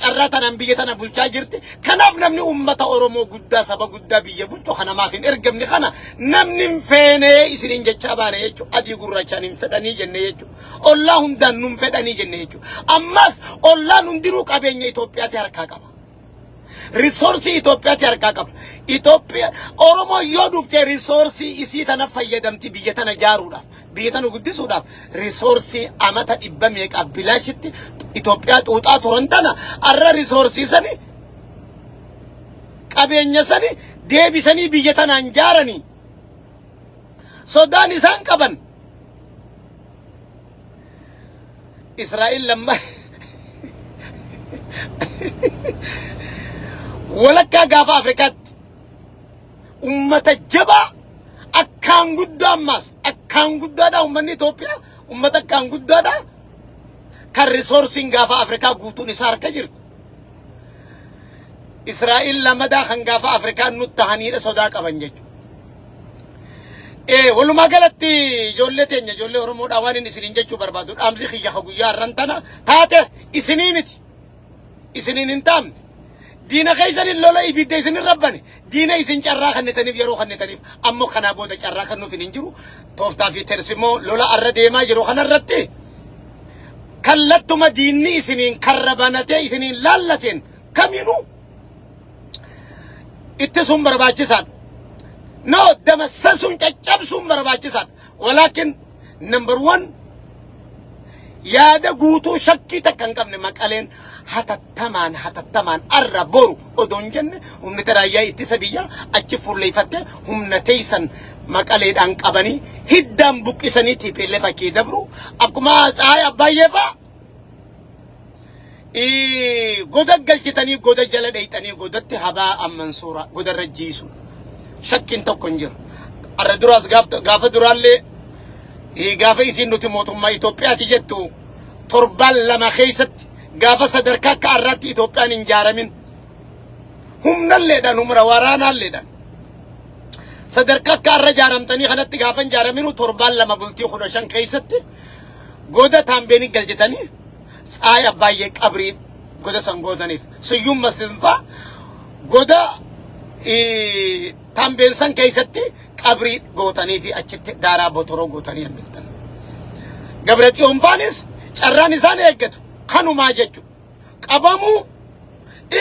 carraatan biyyatana bulchaa jirti kanaaf namni ummata oromoo guddaa saba guddaa biyya bulchu kana maaf hin ergamni kana namni feene isinin jecha baane jechu adii gurraachaan hin fedhanii jenne jechu ollaa hundaan nun fedhanii jenne jechu ammas ollaan hundinuu qabeenya Itoophiyaatti harkaa qaba resource Itoophiyaatti harkaa qaba Itoophiyaa oromoo yoo dhuftee resource isii tana fayyadamti biyya tana jaaruudhaaf biyya tana guddisuudhaaf resource amata dhibba meeqa bilaashitti Itoophiyaa xuuxaa turan tana arra resource sani qabeenya sani deebisanii biyya tanaan jaaranii sodaan isaan qaban Israa'el lamma walakkaa gaafa Afrikaatti ummata jabaa akkaan guddaa ammas akkaan guddaadha ummanni Itoophiyaa ummata akkaan guddaadha kan resourcing gaafa Afrikaa guutuun isaa harka jirtu Israa'el lamadaa kan gaafa Afrikaa nutti tahaniidha sodaa qaban jechuudha. Walumaa galatti ijoollee teenya ijoollee Oromoodhaa waan inni isiniin jechuu barbaadu dhaamsi kiyya guyyaa har'antana taate isinii miti isiniin hin taamne diina keessaniin lola ibidda isinin rabbane diina isin carraa kannetaniif yeroo kannetaniif ammoo kanaa booda carraa kennuuf hin jiru tooftaa fi tersimoo lola arra deemaa jiru kanarratti kallattuma diinni isiniin karra banatee isiniin laallateen kamiinuu itti sun barbaachisan no damassasun caccabsun barbaachisan walakin number 1 yaada guutuu shakkii takka hin qabne maqaleen hatattamaan arra boru odoon jenne humni taraayyaa ittisa biyyaa achi fulleeffatte humna teessan maqaleedhaan qabanii hiddaan buqqisanii TPLF fakkii dabru akkuma Tsahaay Abbaayyeefaa goda galchitanii goda jala dheeytanii godatti habaa ammansuura godarra jiisu shakkiin tokko hin jiru arra duraas gaafa duraallee gaafa isiin nuti mootummaa Itoophiyaati jettu torban lama keessatti gaafa sadarkaa akka arraatti Itoophiyaan hin jaaramin humnalleedhaan humna waraanaalleedhaan sadarkaa akka arra jaaramtanii kanatti gaafa hin jaaraminu torban lama bultii 15 keessatti goda taambeenii galchitanii Tsahaay Abbaayyee qabrii goda san gootaniif Siyyuum Masfiinfaa goda tambeen san keessatti qabrii gootanii fi achitti daaraa botoroo gootanii hambiftan Gabraxiyoon faanis carraan isaan eeggatu kanumaa jechu qabamuu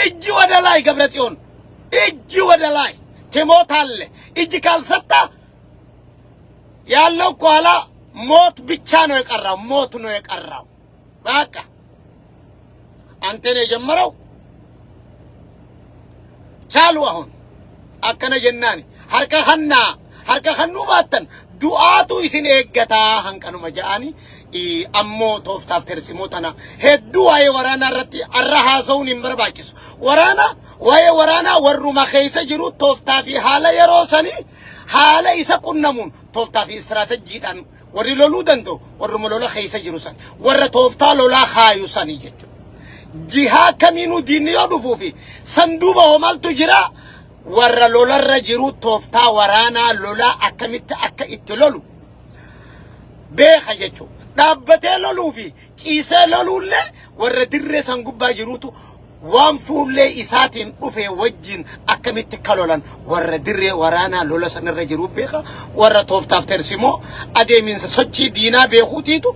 ijji wadalaay Gabraxiyoon ijji wadalaay Timootalle ijji ካልሰጣ ያለው ኋላ ሞት ብቻ ነው የቀራው ሞት ነው የቀራው በቃ አንተ ነው የጀመረው ቻሉ አሁን አከነ ጀናኒ harka khannu baattan du'aatu isin eeggata hanqanu majaani ammoo tooftaaf tersimoo tana hedduu waa'ee waraanaa irratti arra haasa'uun hin barbaachisu waa'ee waraanaa warruma keessa jiru tooftaa fi haala yeroo sanii haala isa qunnamuun tooftaa fi istiraatajiidhaan warri loluu danda'u warruma lola keessa jiru san warra tooftaa lolaa kaayu sanii jechuudha jihaa kamiinuu diinni yoo dhufuu fi sanduuba homaltu jira warra lolarra jiru tooftaa waraanaa lolaa akkamitti akka itti lolu beeka jechuudha dhaabbatee loluu fi ciisee loluullee warra dirree san gubbaa jirutu waan fuullee isaatiin dhufee wajjin akkamitti kalolan warra dirree waraanaa lola sanarra jiru beeka warra tooftaaf tersimoo adeeminsa sochii diinaa beekuutiitu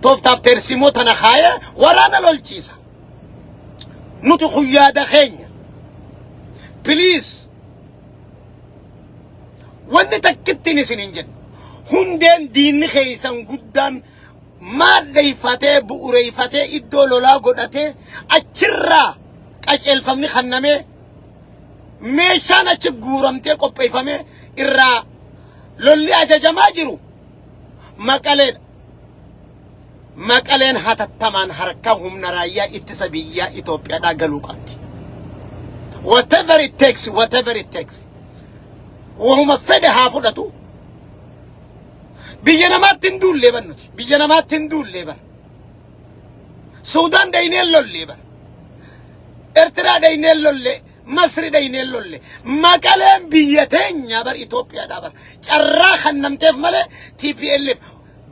tooftaaf tersimoo tana kaayee waraana lolchiisa nuti khuyyaada keenya please wanni takkittiin isinin jennu hundeen diinni keessan guddaan maaddeeyfatee bu'uureeyfatee iddoo lolaa godhatee achirraa qaceelfamni kannamee meeshaan achi guuramtee qopheeffamee irraa lolli ajajamaa jiru maqaleen hatattamaan harka humna raayyaa ittisa biyyaa Itoophiyaadhaa galuu qabdi whatever it takes وهم فدها فدتو بيجنا ما تندول لبن نتي بيجنا ما تندول لبن السودان داينين لولي بر ارترا داينين لولي مصر داينين لولي ما كلام بيتين يا بر إثيوبيا دابر جرا خنمتف ملا TPLF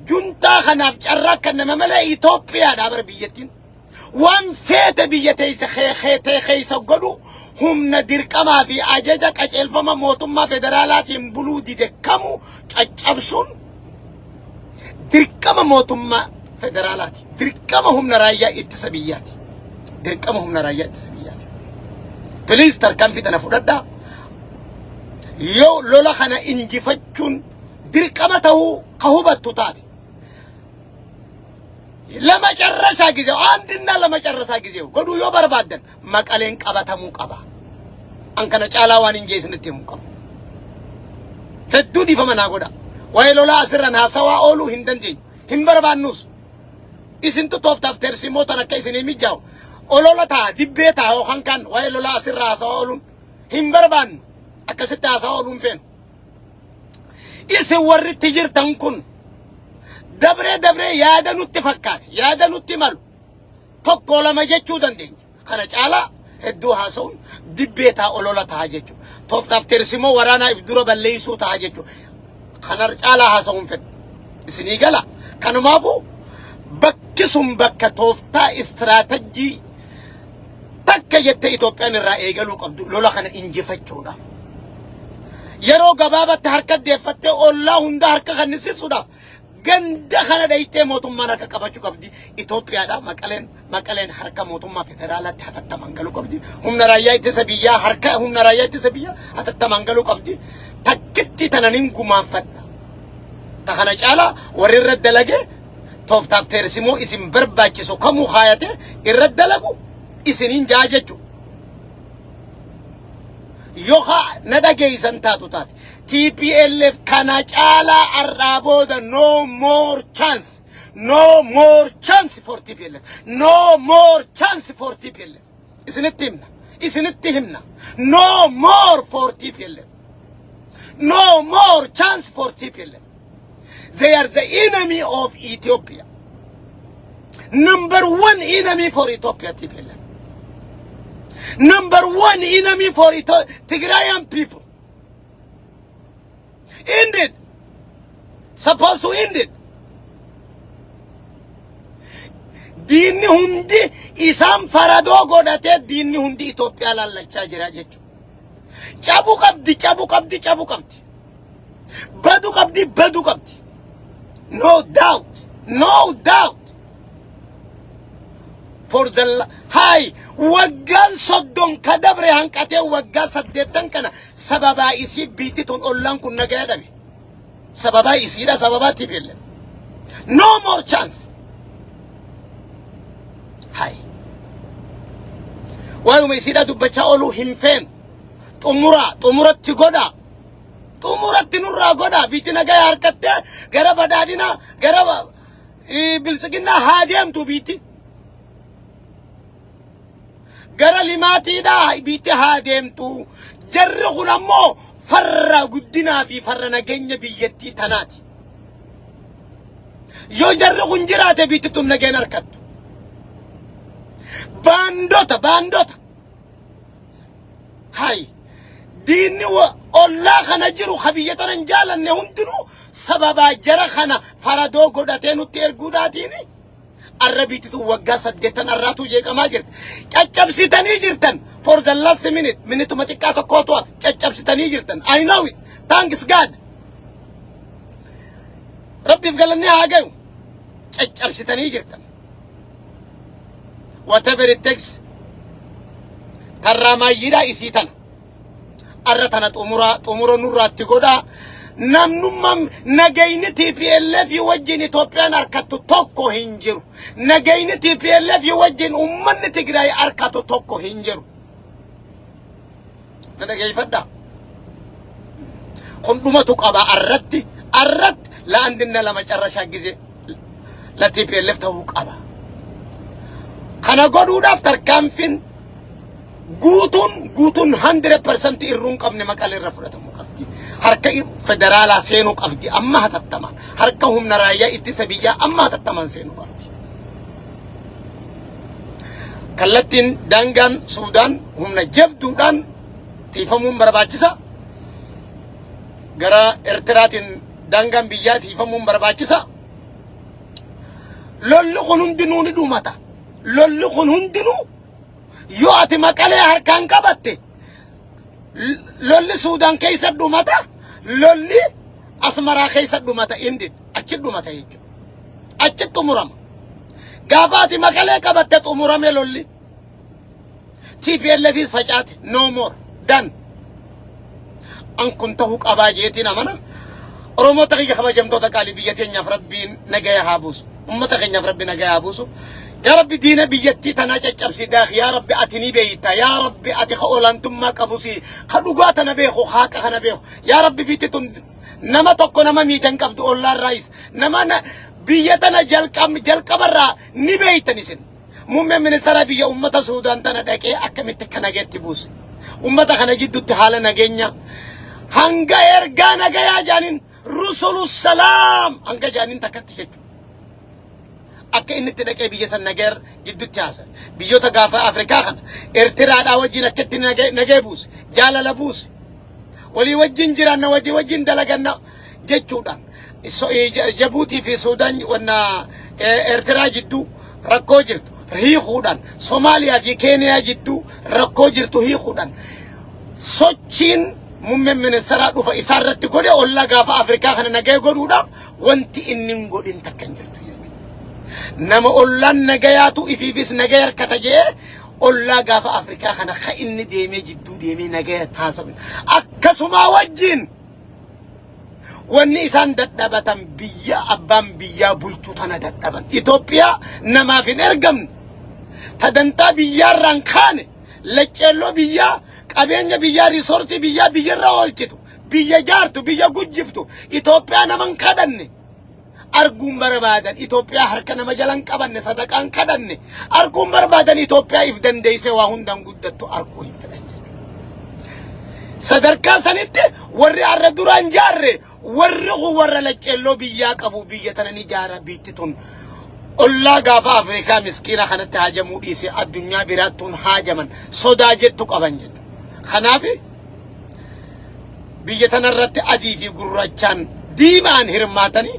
جنتا خناف جرا كنما ملا إثيوبيا دابر بيتين وان فيت بيتي خيتي خيس قدو هم ندير كما في أجاجة كجل فما موتما فدرالات ينبلو دي دكامو أبسون دير كما موتما فدرالات دير كما هم نرايا اتسابيات دير كما هم نرايا اتسابيات بليز تركان في تنفرد يو لولا خنا انجفتشون دير كما تهو قهوبة تطاتي لما جرسا جزيو عندنا لما جرسا جزيو قدو يو بربادن مقالين قبا تمو قبا أنكنا چالاوان انجيس نتيمو قبا هدو دي فمنا قدا ويلولا أسرنا سوا أولو هندن جي هم برباد نوس إسنتو توف تفتر سيموتنا كيسيني ميجاو أولولا تا دبيتا هو خانكان ويلولا أسرنا سوا أولون هم برباد أكستا سوا أولون فين إسي ورد تجير تنكون دبره يادا نتفكات يادا نتملو tokko lama jechuu dandeenya kana caala hedduu haasa'uun dibbeetaa olola ta'a jechuu tooftaaf tersimoo waraanaa if dura balleessuu ta'a jechuu kanar caalaa haasa'uun fedha isinii gala kanumaafu bakki sun bakka tooftaa istiraatejii takka jettee Itoophiyaan irraa eegaluu qabdu lola kana injifachuudhaaf yeroo gabaabatti harka deeffattee ollaa hunda harka kannisiisuudhaaf ganda kana daytee mootummaan harka qabachuu qabdi Itoophiyaadha maqaleen harka mootummaa federaalaatti hatattamaan galuu qabdi humna raayyaa ittisa biyyaa harka humna raayyaa ittisa biyyaa hatattamaan galuu qabdi takkitti tananin gumaanfadha ta kana caalaa warri irra dalage tooftaaf tersimoo isin barbaachisu kamuu haayate irra dalagu isinin jaajechu yoha nadageysan taatu taate TPLF kana caalaa arraaboda no more chance for TPLF no more chance for TPLF isinitti himna no more for TPLF no more chance for TPLF they are the enemy of Ethiopia number one enemy for Ethiopia TPLF number one enemy for Tigrayan people end it supposed to end it dini hundi isam farado godate dini hundi Ethiopia lalacha jira jechu chabu qabdi badu qabdi no doubt for the high waggan soddon kadabre hankate wagga saddetan kana sababa isi bititon ollan kun nagaadame sababa isida sababa tibelle no more chance high wayu isida dubacha olu himfen tumuratti goda tumuratti nurra goda bitina ga harkatte gara badadina gara bilsigina hadiyam tu biti gara limati da biti hademtu jarru khunammo farra guddina fi farra nagenya biyetti tanati yo jarru khunjirate biti tun nagen arkat bandota hay dini wa Allah khana jiru khabiyatan jalan ne hundunu sababa jara khana farado godatenu tergudatini الربيت توقع صدقتن الراتو جيك ما جرت تشاب ستاني جرتن for the last minute ما تكاتو كوتوات تشاب ستاني جرتن I know it thanks God ربي فقالني هاجو تشاب ستاني جرتن whatever it takes ترى ما يدا إسيتن الرتنا تمورا نورات تقودا namnumam nagayni TPLF wajjin Itoopiyaan arkatu tokko hinjiru nagayni TPLF wajjin ummanni Tigraay arkatu tokko hinjiru nadagayfadda qundumatu qaba arrat la andinna lama carrasha gize la TPLF tawu qaba kana goduudhaaf tarkaanfin guutun 100% irrun qabne maqalerra fudhatamu qabdi harka federaala seenu qabdi amma hatattaman harka humna raayyaa ittisa biyyaa amma hatattaman seenu qabdi kallattiin dangaan Suudaan humna jabduudhaan tiifamuun barbaachisa gara Eertiraatiin dangaan biyyaa tiifamuun barbaachisa lolli kun hundinuu ni dhumata لولي خن هندنو يواتي مقالي هركان قبتي لولي سودان كيسا دومتا لولي أسمرا كيسا دومتا اندد أجد دومتا يجو أجد تمرم قاباتي مقالي قبتي تمرم لولي TPLF فجأت no more done أن كنت هوك أباجيتنا منا أرومو تغيي خبجم دوتا قالي بيتين يا ربين نجايا هابوس أمتك يا ربي نجايا هابوس يا ربي دينا بيتي تناجا جبسي داخ يا ربي أتني بيتا يا ربي أتي خولان تما كبوسي خدوغات نبيخو خاك نبيخو يا ربي بيتي تن نما توكو نما ميتن كبدو الله الرئيس نما بيتنا جلق برا نبيتا نسن مؤمن من سرابي أمة السودان تنا دكي أكمل تكناجت تبوس أمة خنا جدو تحال نجينا هنگا إرجع نجيا جانين رسول السلام هنگا جانين تكتيك أكين تدك بيجسن نجار جدو تجاسا بيجو تجافا أفريقيا خنا إرتراد أوجينا كتير نجيبوس جالا لبوس ولي وجين جيران ودي وجين دلقنا جتشودان جيبوتي في السودان ونا إرتراد جدو ركوجرت هي خودان سوماليا في كينيا جدو ركوجرتو هي خودان سوتشين مؤمن من السراد فإسارة تقولي أولا غافا أفريقيا خنا نجاي قولوا وانتي إنن قولين تكنجرتو نما أولا نجاياتو إفي بس نجاير كتاجي أولا غافا أفريقيا خنا خاين ديمي جدو ديمي نجاير حاسبين أكسما وجين والنيسان دتبتن بيا أبان بيا بلتو تنا دتبن إثيوبيا نما في نرجم تدنتا بيا رانخان لچلو بيا قبينيا بيا ريسورتي بيا راولتو بيا جارتو بيا گجفتو إثيوبيا نمن كدن أرجوم بربادن إثيوبيا هركنا مجالن كبن صدقان كدن أرجوم بربادن إثيوبيا إفدن ديسه واهندن گدتو أركو إفدن صدركا سنت ورّي الردوران جارّي ورّه ورّا لچلو بيا قبو بيا تنني جارة بيتتون الله غافا أفريقيا مسكينة خانت هاجمو إيسي الدنيا براتون هاجمن صداجتو قبنجت خنافي بيا تنرت أدي في قرّجان ديمان هرماتني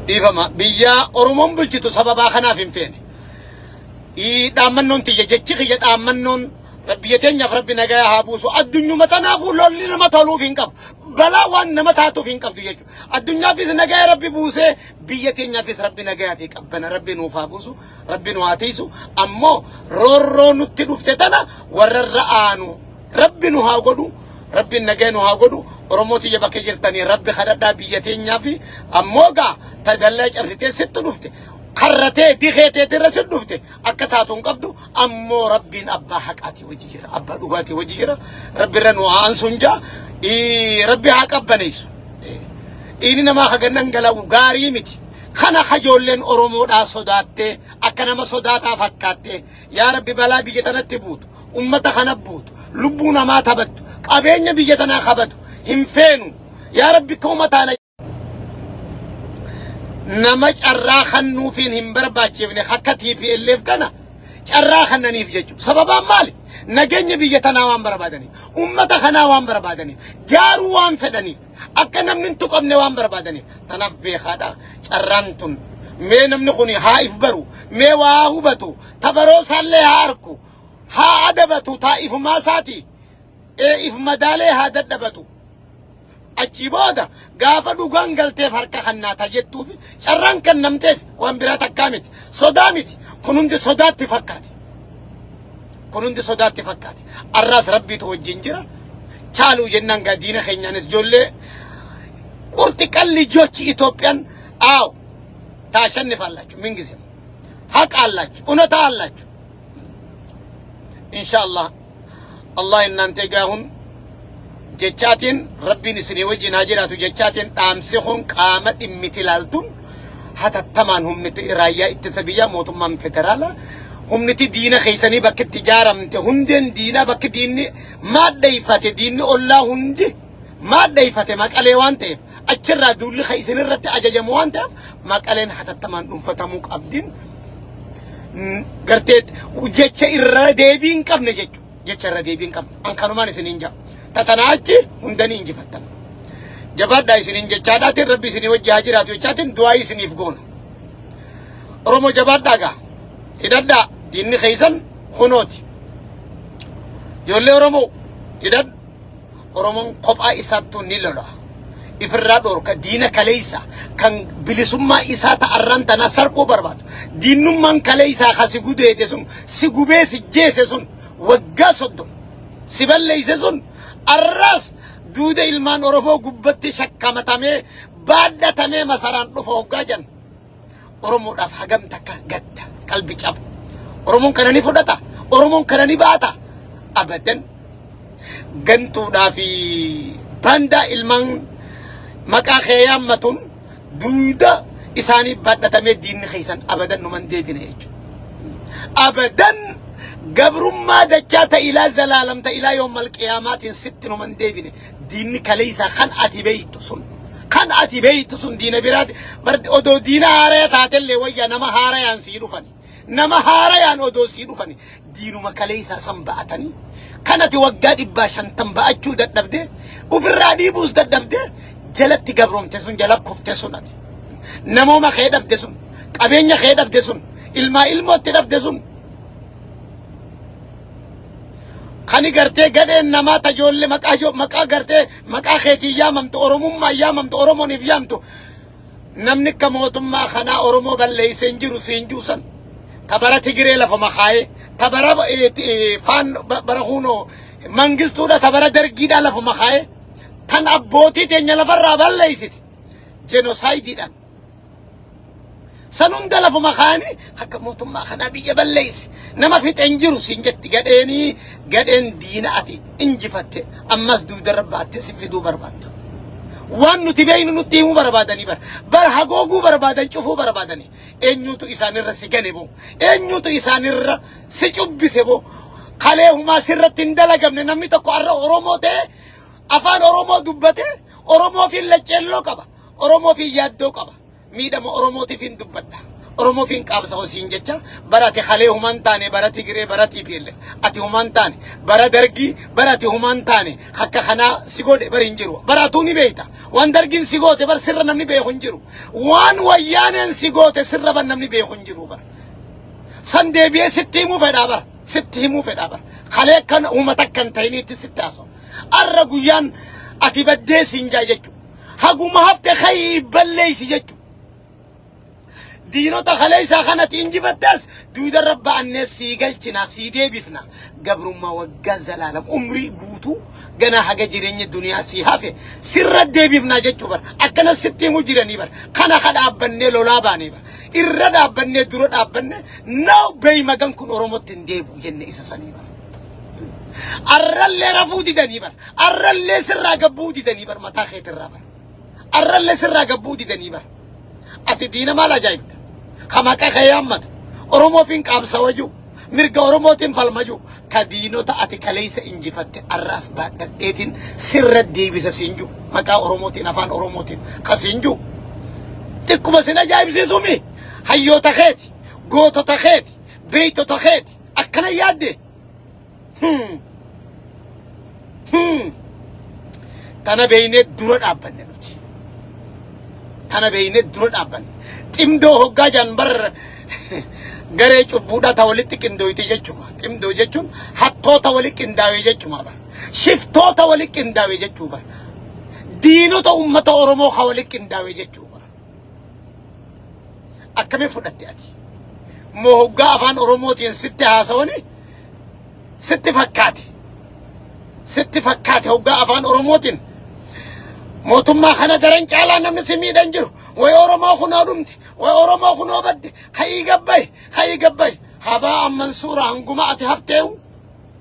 إيفما بيا أرمم بلشتو سببا خنافين فيني دامنون تيجي جتشي دامنون ربيتين يا ربي نجايا هابوسو الدنيا متنا فلول لنا متلو فين كاب بلا وان نمتاتو فين كاب ديجو الدنيا بيز نجايا ربي بوسه بيتين يا فيس ربي نجايا في كاب بنا ربي نوفابوسو ربي نواتيسو أمو رورو نتدوفتنا وررآنو ربي نهاجدو ربي نجايا نهاجدو رموتي يبقى جرتني ربي خددا بيتين يا في أموجا تدلج أرتي ست دفته قرتي دخيتي ترسل دفته أكتاتون قبضو أمو ربين أبا حقاتي وجيرا أبا دوغاتي وجيرا ربي رنوها أنسونجا ربي حق أبا نيسو إنما حقنا نقلو غاري متي خنا خجولين أرومو دا صداتي أكنما صداتا فكاتي يا ربي بلا بيجتنا تبوت أمتا خنا بوت لبونا ما تبت قابين بيجتنا خبتو هم فينو يا ربي كومتانا نمج الراخن نوفين هم برباچيفني حكتي في الليف كنا الراخن نيف جيجو سببا مالي نجني بيجتنا وان بربادني أمتا خنا وان بربادني جارو وان فدني أكنا من تقبني وان بربادني تنبي خدا الرانتون مي نمنخوني هايف برو مي واهو بتو تبرو سالي هاركو ها عدبتو تائف ما ساتي إف مدالي هذا دبتو أجيبودا غافا دوغان غلتي فرقا خناتا جتو في شران كان نمتف وان براتا كامت صدامت كنون دي صدات فكاتي كنون دي صدات فكاتي الراس ربي توجين جرا چالو جنان دينا خينانس جولي قلت قلي جوچي إثيوبيان آو تاشنف اللاچو من گزيم حق اللاچو انتا اللاچو إن شاء الله الله إنان تيغاهن جتشاتين ربي نسني وجه ناجراتو جتشاتين تامسخون قامت امتلالتون حتى تمان هم نتي رايا اتسابيا موتم من فدرالا هم نتي دينا خيساني بك التجارة منت هندن دينا بك ديني ما دايفات ديني الله هندي ما دايفات ما قالي وانتف أجرا دول خيساني رت أجاجم وانتف ما قالين حتى تمان نفتموك أبدين قرتت وجتش الرديبين كم نجتشو جتش الرديبين كم أنكروا ما نسنينجا تتناجي هندني إنجي فتن جباد داي سنين جتشادات ربي سني وجه هاجرات وجاتين دعاي سني فقون Oromoo jabaadhaagaa hidhadhaa diinni keessan kunooti ijoollee Oromoo hidhadhu Oromoon kophaa isaattuu ni lola ifirraa dhorka diina kaleessa kan bilisummaa isaa ta'arran tana sarquu barbaadu diinummaan kaleessa kasi gudeete sun si gubee si jeese sun waggaa soddom si balleeyse sun arras duuda ilmaan Oromoo gubbatti shakkamatamee baadhatamee masaraan dhufa hoggaa jan Oromoodhaaf hagam takka gadda qalbi cabu Oromoon kana ni fudhata Oromoon kana ni baata abadan gantuudhaa fi banda ilmaan maqaa keeyyaammatun duuda isaanii baadhatamee diinni keessan abadan numan deebine jechuudha abadan gabrummaa dachaa ta'ilaa zalaalam ta'ilaa yoomal qiyaamaatiin sitti numan deebine diinni kaleessa kan ati beeytu sun kan ati beeytu sun diina biraati odoo diina haaraya taatellee wayyaa nama haarayaan sii dhufani nama haarayaan odoo sii dhufani diinuma kaleessa san ba'atanii kan ati waggaa 500 ba'achuu dadhabde ofirraa dhiibuus dadhabde jalatti gabromte sun jala kufte sun ati namooma kee dhabde sun qabeenya kee dhabde sun ilmaa ilmootti dhabde sun kani gartee gadeen namaa tajoolle maqaa gartee maqaa keetii yaamamtu oromummaa yaamamtu oromooniif yaamtu namni akka mootummaa kanaa oromoo balleeysee hin jiru siin juusan tabara Tigiree lafa makaayee tabara faan bara hunoo mangistuudha tabara dargiidha lafa makaayee tan abbootii teenya lafarraa balleeysiti jenoosaaydiidhaan san hunda lafa makaanii akka mootummaa kanaa biyya balleeyse nama fixeen jiru siin jetti gadheen diina ati injifatte ammas duudarra baatte si fiduu barbaaddu waan nuti beeynu nutti himuu barbaadanii bar hagooguu barbaadan cufuu barbaadanii eenyuutu isaanirra si gane boo eenyuutu isaanirra si cubbise boo kalee humaa sirratti hin dalagamne namni tokko arra Oromoo ta'e afaan Oromoo dubbate Oromoofiin lacceelloo qaba Oromoofiin yaaddoo qaba miidhama Oromootiifin dubbadha Oromoofiin qaabsa hosiin jecha barate kalee humaan taane bara Tigiree bara TPLF ati humaan taane bara dargii bara ati humaan taane akka kanaa si godhe bari hin jiru baratuu ni beeyta waan dargiin si goote bar sirra namni beeku hin jiru waan wayyaaneen si goote sirra ban namni beeku hin jiru bar san deebi'ee sitti himuu fedhaa bar sitti himuu fedhaa bar kalee kan uummata akkan ta'iniitti sitti haasoo arra guyyaan ati baddee siin jaa jechu haguma hafte kayii balleeysi jechu diinota kaleessa kanatti injifattas duuda rabba annees sii galchina sii deebifna gabrummaa waggaa zalaalam umrii guutuu gana haga jireenya duniyaa sii hafe sirra deebifna jechuu bar akkana sitti himuu jiranii bar kana dhaabannee lolaa baanee bar irra dhaabbannee dura dhaabbannee naaw beey magan kun Oromootti hin deebi'u jenne isa sanii bar arrallee rafuu didanii bar arrallee sirraa gabbuu didanii bar mataa keetirraa bar arrallee sirraa gabbuu didanii bar ati diina maal ajaa'ibta kamaqa kayyammatu Oromoofiin qaabsa wajju mirga Oromootiin falmaju ka diinota ati kaleessa injifatte arraas baadhadheetiin sirra deebisa siinju maqaa Oromootiin afaan Oromootiin kasinju xiqquma sin ajaa'ibsiisumi hayyoota keeti gootota keeti beeytota keeti akkana yaadde tana beeynee dura dhaabbanne nuti tana beeynee dura dhaabbanne ximdoo hoggaa jaan bar garee cubbuudhaa ta walitti qindooyti jechuma ximdoo jechuun hattoota walitti qindaawee jechuma bar shiftoota walitti qindaawee jechuu bar diinota ummata Oromoo ka walitti qindaawee jechuu bar akkamiin fudhatte ati moo hoggaa afaan Oromootiin sitti haasawani sitti fakkaate hoggaa afaan Oromootiin mootummaa kana daran caalaa namni si miidhan jiru way Oromoo kunoo dhumte way Oromoo kunoo badde kayii gabbay habaa Mansuura hanguma ati hafteewu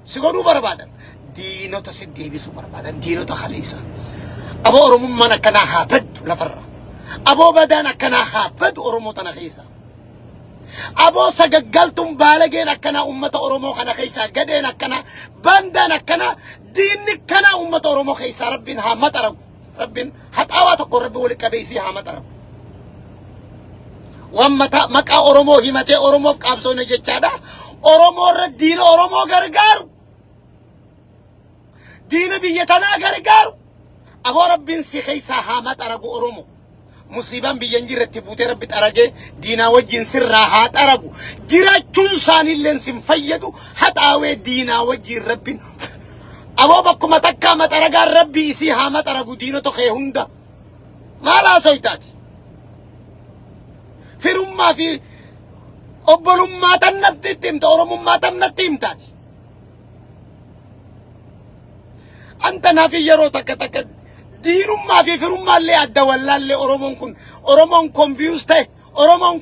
si godhuu barbaadan diinota si deebisuu barbaadan diinota kaleessa aboo Oromummaan akkanaa haa baddu lafarra aboo badaan akkanaa haa baddu Oromoo tana keessa aboo sagaggaltuun baalageen akkanaa ummata Oromoo kana keessa gadeen akkanaa bandaan akkanaa diinni kanaa ummata Oromoo keessa rabbiin haa maxaragu ربين حتى تقول ربي ولك بيسي هامترب ومتا مكا أورمو همتي أورمو كابسو نجتشادا أورمو ردين أورمو غرغار دين بيتنا غرغار أبو ربين سيخيسا هامترب أورمو مصيبان بينجر تبوت ربي ترجع دينا وجين سرها ترجو جراتون ساني لين سنفيدو حتى أوي دينا وجين ربي أبو بكم تكا ما ترجع ربي إسيها ما ترجو دينا تخيهوندا ما لا سويتاتي في رما في أبلوم ما تنتي تيم تورم ما تنتي تيم تاتي أنت نافي يرو تك دينum ما في فرما اللي أدى ولا اللي أرومون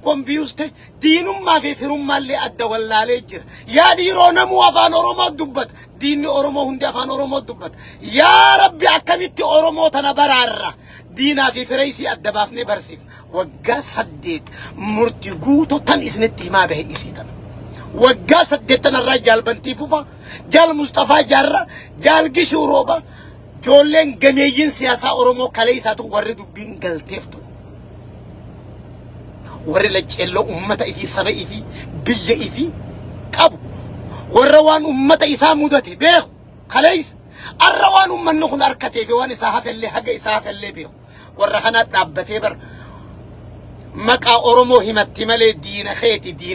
كونفيوزته دينum ما في فرما اللي أدى ولا اللي جر يا ديرونا مو أفان أرومو دبت دين أرومو هندي أفان أرومو دبت يا ربي أكملت أرومو تنبرارة دينا في فريسي أدى بافني برسيف وقا سديد مرتقوتو تن إسنتي ما به إسيتنا وقا سديد تن الرجال بنتي فوفا جال مصطفى جارة جال قشوروبا جولين جميعين سياسة أورومو كليساتو ورد بين قلتفتو ورد لجلو أمتا إفي سبا إفي بيجا إفي كابو والروان أمتا إسا مدتي بيخو كليس الروان أمن نخن أركتي في وان إساها في اللي حق إساها في اللي بيخو والرخانات نابتي بر مكا أورومو همتي ملي دين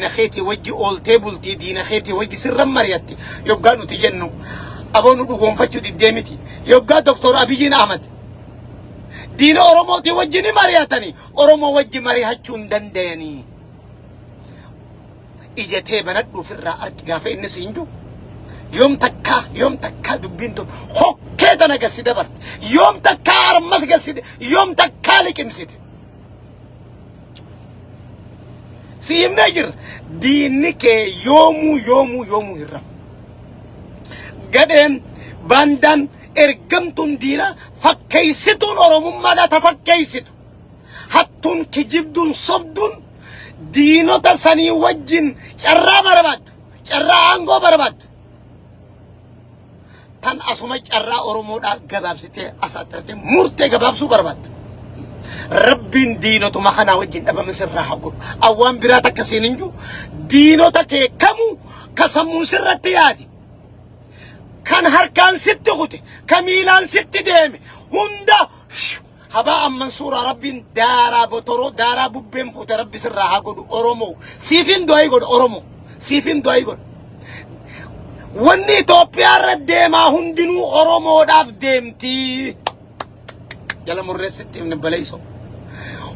خيتي وجي أولتي بولتي دين خيتي وجي سر مريتي يبقى نتجنو أبو ندوهم فتشو دي ديمتي يبقى دكتور أبيين أحمد دين أورومو تي وجني مرياتني أورومو وجي مريهاتشون دنديني إجتي بندو في الرأرك غافة إنسي إنجو يوم تكا دبينتو خوكيتنا قصي دبرت يوم تكا عرمس قصي يوم تكا لك امسيت سيم نجر دينك يومو هرف قدن باندان ارقمتون دينا فكيستون أرومم ماذا تفكيستون حتون كجبدون صبدون دينو تساني وجن شرع برباد شرع عنقو برباد تن أسمى شرع أرومو دا قباب ستي أساترتي مرتي قباب سو برباد ربين دينو تمخنا وجن أبا مسر راحة قول أوان براتا كسيننجو دينو تكي كمو كسمون سرتي يادي كان هركان ست خوتي كميلان ست ديمي هندا هباء منصورة ربين دارا بطرو دارا ببين فوت ربي سرها قد أورومو سيفين دواي قد أورومو سيفين دواي قد واني توبيا رديما هندنو أورومو داف ديمتي يلا مرس ستي من بلايسو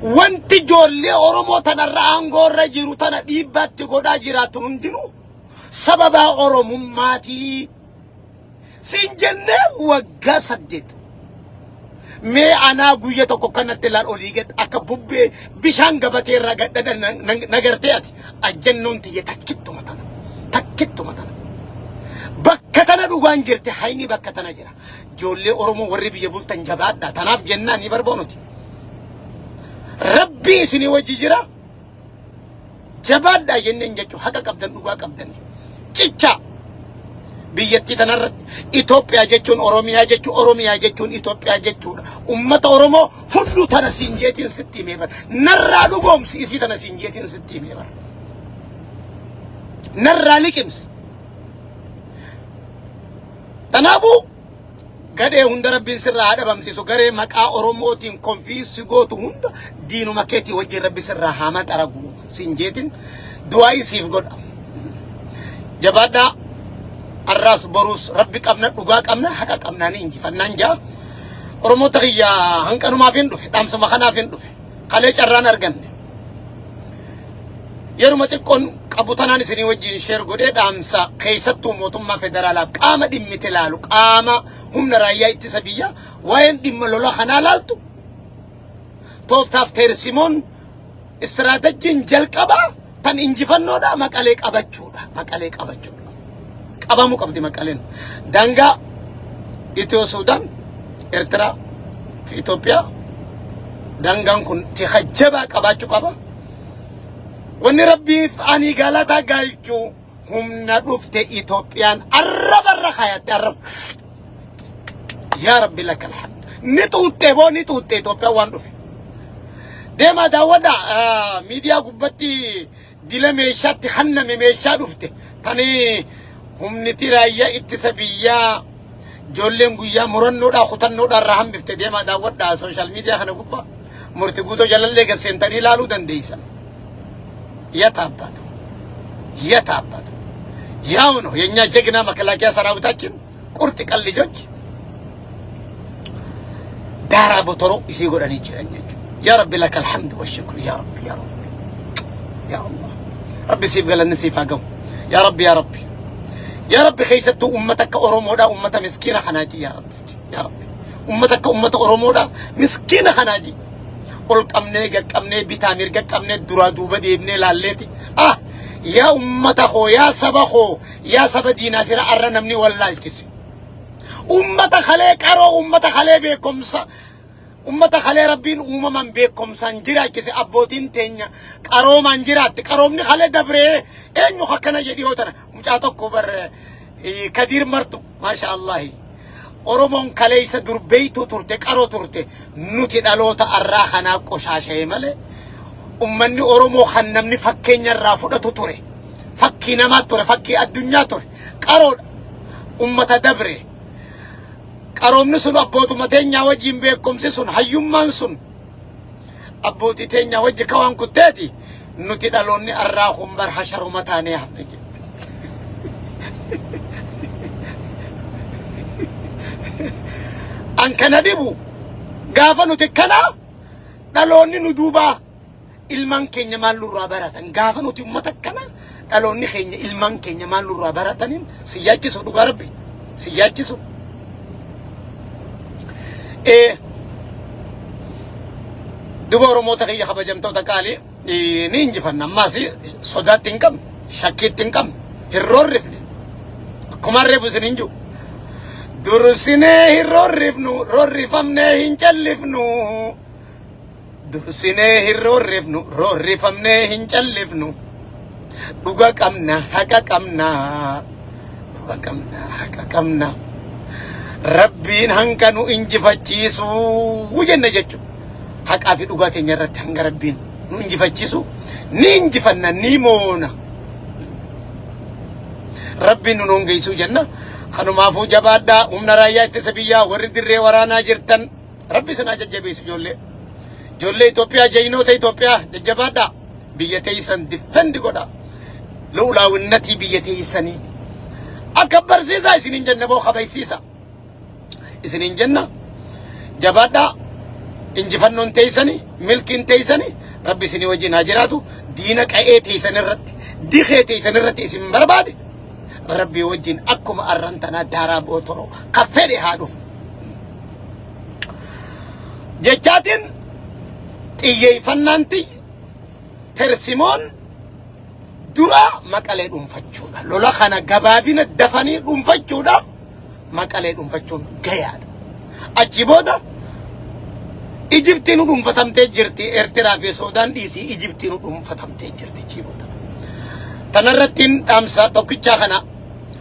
وانتي جولي أورومو تنرعان غور رجيرو تنا ديبات تقودا جيراتو هندنو سببا أورومو ماتي سنجنة وقا سدد مي أنا قوية تكو كانت تلال أوليغت أكا بوبي بشان قبتي رغت نغرتياتي أجنون تيه تكتو متانا بكتنا دوغان جرتي حيني بكتنا جرا جولي أورمو وربي يبول تنجبات دا تناف جناني بربونوتي ربي سني وجي جرا جبات دا جنن جچو حقا قبدن دوغا قبدن چيچا بيتي تنرت إثيوبيا جتون أوروميا جتون إثيوبيا جتون أمة أورومو فلو تنسينجيتين ستي ميبر نرى لقوم سيسي تنسينجيتين ستي ميبر نرى لكمس تنابو قده هند ربي سر هذا بمسيسو قره مكا أوروموتين كونفيس سيغوتو هند دينو مكيتي وجه ربي سر هامت أرغو سينجيتين دواي سيف قد جبادا الراس بروس ربي قمنا دوغا قمنا حقا قمنا نينجي فنانجا أورومو تغيا هنكانو ما فين دوفي دام سمخنا فين دوفي قالي چران أرغن يرمى تكون قبوتنا نسني وجه شير غودي دامسا كيستو موتما فدرالا قاما ديمتلالو قاما هم نرايا اتسبيا وين ديملولا خنالالتو توف تافتير سيمون استراتيجين جلقبا تن انجفنو دا مقالي قبچو قبامو قبدي مقالين دانغا إثيو سودان إرترا في إثيوبيا دانغان كن تخجبا قباچو قبا وني ربي فاني غالاتا غالچو هم ندفت إثيوبيان الرب الرخايات الرب يا ربي لك الحمد نتوت إثيوبيا واندوف ديما داودا ميديا غبتي ديلا ميشات خنم ميشا دفت تاني هم نترايا اتسبيا جولين غيا مرنو دا ختنو دا رحم بفت ديما داودا سوشال ميديا خنا غبا مرتقوتو جلال ليك سنتني لالو دنديسا يتاباتو يتاباتو ياونو ينيا جغنا مكلاكيا سراوتاچن قرط قلجوج دارا بوترو يسي غداني جيرانيا يا رب لك الحمد والشكر يا رب يا رب يا الله ربي سيب قال النسيف اقوم يا رب يا رب يا رب خيستو امتك اورمودا امه مسكينه خناجي يا رب يا رب امتك امه اورمودا مسكينه خناجي قل قمني بيتامير قمني درا دوبه ديبني لالتي يا امتخو يا سبخو يا سب دينا فر ارنمني والله امه خلي قرو امه خلي بكم امه خلي ربين من بكم سنجرا كسي ابوتين تنيا قرو منجرات قرومني خلي دبره اينو خكنا يديوتنا مجاتو كبر كدير مرتو ما شاء الله اورمون كليس دربيتو ترتي قرو ترتي نوتي دالوتا اراخنا قشاشه مله امني اورمو خنمني فكينيا رافدتو توري فكينا ما توري فكي الدنيا توري قرو امه دبره قرومني سن ابوتو متينيا وجين بكم سن حيومان سن ابوتي تينيا وجه كوان كتاتي نوتي دالوني اراخم بر حشر متاني حفنجي ان كان ديبو غافا نوتي كنا دالوني ندوبا ilman kenya malurra baratan gafa nuti ummata kana dalonni kenya ilman kenya malurra baratanin siyachisu dhuga rabbi siyachisu duba oromoo takiyya kabajamtoota qaalii ni injifanna ammaas sodaatti hin qabne shakkiitti hin qabne hin roorrifne akkuma reefu isin hin jiru dursinee hin roorrifnu roorrifamnee hin callifnu dursinee hin roorrifnu roorrifamnee hin callifnu dhuga qabna haqa qabna dhuga qabna haqa qabna rabbiin hanga nu injifachiisu jenna jechuudha haqaa fi dhugaa teenya irratti hanga rabbiin nu injifachiisu ni injifanna ni moona rabbiin nu nongeessu jenna kanumaafuu jabaadhaa humna raayyaa ittisa biyyaa warri dirree waraanaa jirtan rabbi sanaa jajjabeessu ijoollee Itoophiyaa jayinoota Itoophiyaa jajjabaadhaa biyya teessan difendi godha lolaawinnatii biyya teessanii akka barsiisaa isiniin jenna boo kabaysiisa isiniin jenna jabaadhaa injifannoon teessanii milkiin teessanii rabbi isinii wajjin haa jiraatu diina qa'ee teessan irratti diqee teessan irratti isin barbaade rabbi wajjin akkuma arrantanaa daaraa bootoroo kaffeedhe haa dhufu jechaatiin xiyyeeffannaanti tersimoon dura maqalee dhuunfachuudha lola kana gabaabina dafanii dhuunfachuudhaaf maqalee dhuunfachuun gayaadha achi booda Egyptiin dhuunfatamtee jirti Eertiraa fi Suudaan dhiisii Egyptiin dhuunfatamtee jirti achi booda tanarrattiin dhaamsa tokkichaa kana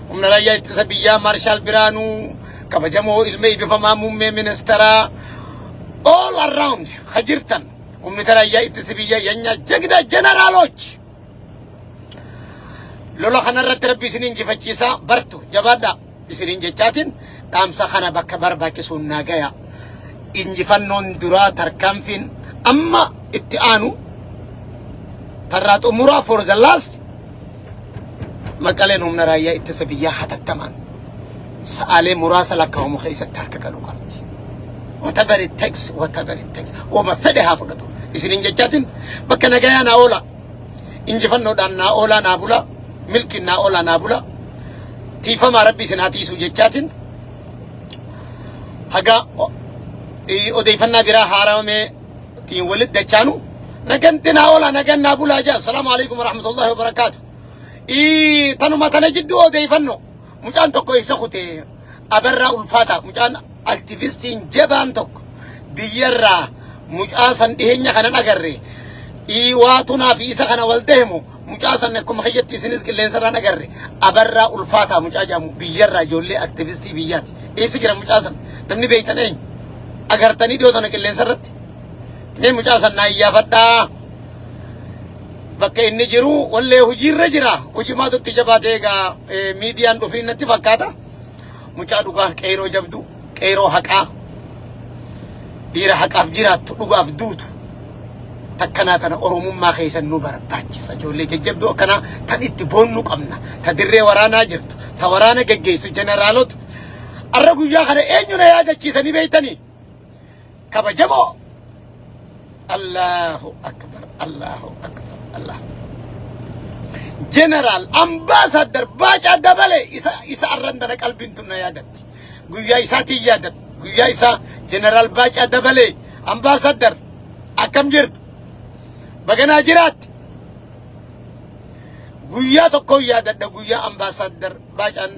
humna raayyaa ittisa biyyaa Maarshaal Biraanuu kabajamoo ilma eebbifamaa muummee ministeeraa all around khajirtan humni raayyaa ittisa biyyaa yanya jagda jeneraaloch lola kanarratti rabbi isin injifachiisa bartu jabaadhaa isinin jechaatiin dhaamsa kana bakka barbaachisuun naagaya injifannoon duraa tarkaanfiin amma itti aanu tarraa xumuraa for the last maqaleen humna raayyaa ittisa biyyaa hatattamaan sa'aalee muraasa lakkaa'amu keessatti harka galuu qabdi whatever it takes wama fedhe haa fudhatu isinin jechaatiin bakka nagayaa naa oola injifannoodhaan naa oolaa naa bula milkiin naa oolaa naa bula tiifamaa rabbi isin haa tiisuu jechaatiin haga odeeffannaa biraa haaramee tiin walitti dachaanu naganti naa oola nagan naa bulaa jaa assalaamu alaikum warahmatullahi wabarakaatu tanuma tana jidduu odeeffannoo mucaan tokko isa kutee abarraa ulfaata mucaan aktivistiin jabaan tokko biyyarraa mucaa san dhiheenya kanan agarre waatunaa fi isa kana wal deemu mucaa san akkuma kiyyatti isinis qilleensarraan agarre abarraa ulfaata mucaa jaamu biyyarraa ijoollee aktivistii biyyaati eessa jira mucaa san namni beeytan eenyu agartanii dhiyootana qilleensarratti mee mucaa san naa iyyaafadhaa bakka inni jiru wallee hojiirra jira hojii maatutti jabaatee egaa miidiyaan dhufiin natti fakkaata mucaa dhugaa qeeroo jabdu qeeroo haqaa dhiira haqaaf jiraattu dhugaaf duutu takkanatana oromummaa keessan nu barbaachisa ijoollee jajjabduu akkana tan itti boonnu qabna ta dirree waraanaa jirtu ta waraana geggeessu jeneraalota arra guyyaa kana eenyu na yaadachiisanii beeytanii kabajamoo Allahu akbar Allahu akbar Allah general ambassador Baca Dabale isa arrandana qalbiin tun na yaadatti guyyaa isaatii yaadat guyyaa isaa general Baca Dabale ambassador akkam jirtu bagana jiraat guyyaa tokko yaadadda guyyaa ambassador Bacaan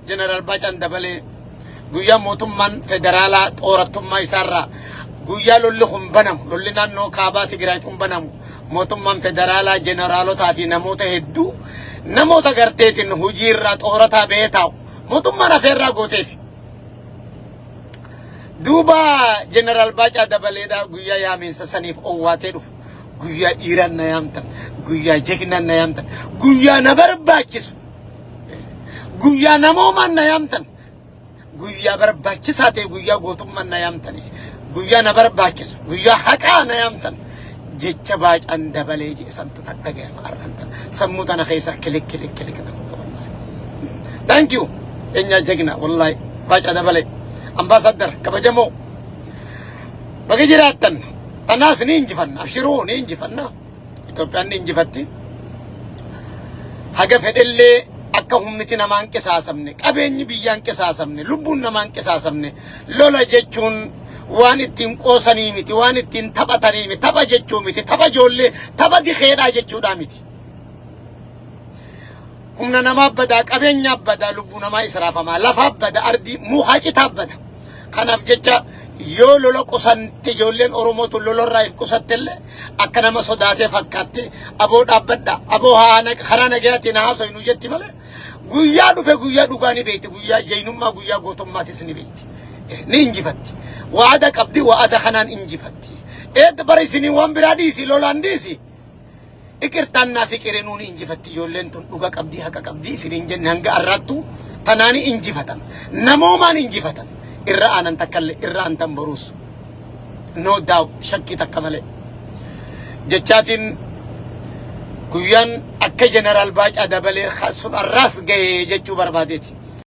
general Bacaan Dabale guyyaa mootummaan federaalaa xoorattummaa isaarraa guyyaa lolli kun banamu lolli naannoo kaabaa Tigraay kun banamu mootummaan federaalaa jeneraalotaa fi namoota hedduu namoota garteetiin hojiirraa xoorataa ba'ee taa'u mootummaan afeerraa gooteef duuba general Bacaa Dabaleedhaa guyyaa yaamiinsa saniif owwaatee dhufu guyyaa dhiiran na yaamtan guyyaa jegnan na yaamtan guyyaa na barbaachisu guyyaa namoomaan na yaamtan guyyaa barbaachisaa ta'e guyyaa gootummaan na yaamtanii guyyaa na barbaachisu guyyaa haqaa na yaamtan jecha Bacaan Dabalee jeesantu na dhaga'ama arrantan sammuu tana keessa kilik wallahi thank you enya jegna wallahi Bacaa Dabalee ambassador kabajamoo baga jiraattan tanaas ni injifanna abshiruu ni injifanna Itoophiyaan ni injifatti haga fedhellee akka humniti namaan qisaasamne qabeenyi biyyaan qisaasamne lubbuun namaan qisaasamne lola jechuun waan ittiin qoosanii miti waan ittiin taphatanii miti tapha jechuu miti tapha ijoollee tapha dikeedhaa jechuudha miti humna namaa badaa qabeenya badaa lubbuu namaa israafamaa lafa badaa ardii muhaacitaa badaa kanaaf jecha yoo lola qusanti ijoolleen Oromootu lolorraa if qusattellee akka nama sodaatee fakkaatte aboo dhaabbadha aboo karaa nagayaatiin haasofnu jetti malee guyyaa dhufe guyyaa dhugaanii beekti guyyaa jaynummaa guyyaa gootummaatis ni beekti ni injifatti waada qabdi waada kanaan injifatti bara isinii waan biraa dhiisi lolaan dhiisi ikirtaannaa fi qireenuun injifatti ijoolleen tun dhuga qabdi haqa qabdi isiniin jenne hanga arraattu tanaani injifatan namoomaan injifatan irra aanan takkalle irra aantan boruus no doubt shakkii takka malee jechaatiin guyyaan akka general Bacaa Dabalee sun arraas ga'ee jechuu barbaadeeti